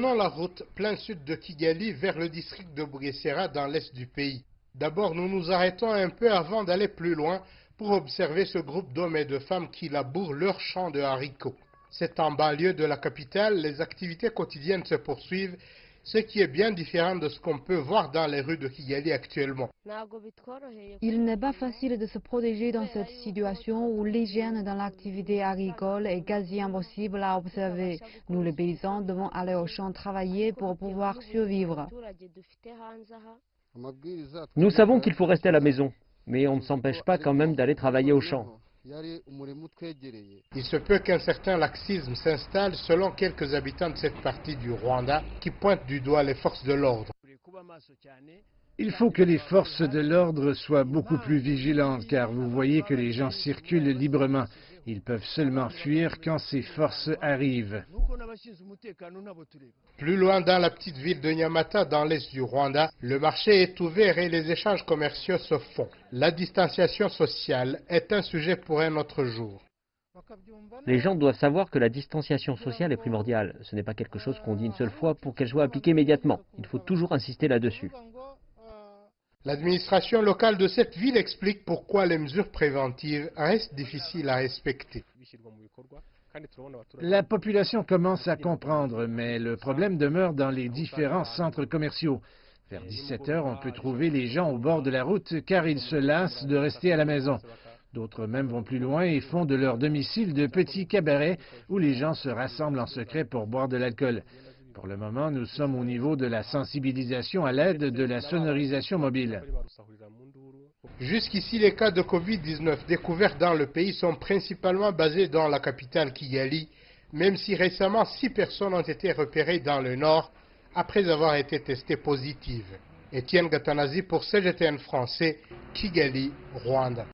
prenons la route plein sud de Kigali vers le district de Bugesera dans l'est du pays. D'abord, nous nous arrêtons un peu avant d'aller plus loin pour observer ce groupe d'hommes et de femmes qui labourent leurs champs de haricots. C'est en banlieue de la capitale, les activités quotidiennes se poursuivent, ce qui est bien différent de ce qu'on peut voir dans les rues de Kigali actuellement. Il n'est pas facile de se protéger dans cette situation où l'hygiène dans l'activité agricole est quasi impossible à observer. Nous les paysans devons aller au champ travailler pour pouvoir survivre. Nous savons qu'il faut rester à la maison, mais on ne s'empêche pas quand même d'aller travailler au champ. Il se peut qu'un certain laxisme s'installe selon quelques habitants de cette partie du Rwanda qui pointent du doigt les forces de l'ordre. Il faut que les forces de l'ordre soient beaucoup plus vigilantes car vous voyez que les gens circulent librement. Ils peuvent seulement fuir quand ces forces arrivent. Plus loin dans la petite ville de Nyamata, dans l'est du Rwanda, le marché est ouvert et les échanges commerciaux se font. La distanciation sociale est un sujet pour un autre jour. Les gens doivent savoir que la distanciation sociale est primordiale. Ce n'est pas quelque chose qu'on dit une seule fois pour qu'elle soit appliquée immédiatement. Il faut toujours insister là-dessus. L'administration locale de cette ville explique pourquoi les mesures préventives restent difficiles à respecter. La population commence à comprendre, mais le problème demeure dans les différents centres commerciaux. Vers 17 h, on peut trouver les gens au bord de la route car ils se lassent de rester à la maison. D'autres même vont plus loin et font de leur domicile de petits cabarets où les gens se rassemblent en secret pour boire de l'alcool. Pour le moment, nous sommes au niveau de la sensibilisation à l'aide de la sonorisation mobile. Jusqu'ici, les cas de Covid-19 découverts dans le pays sont principalement basés dans la capitale Kigali, même si récemment 6 personnes ont été repérées dans le nord après avoir été testées positives. Etienne Gatanazi pour CGTN français, Kigali, Rwanda.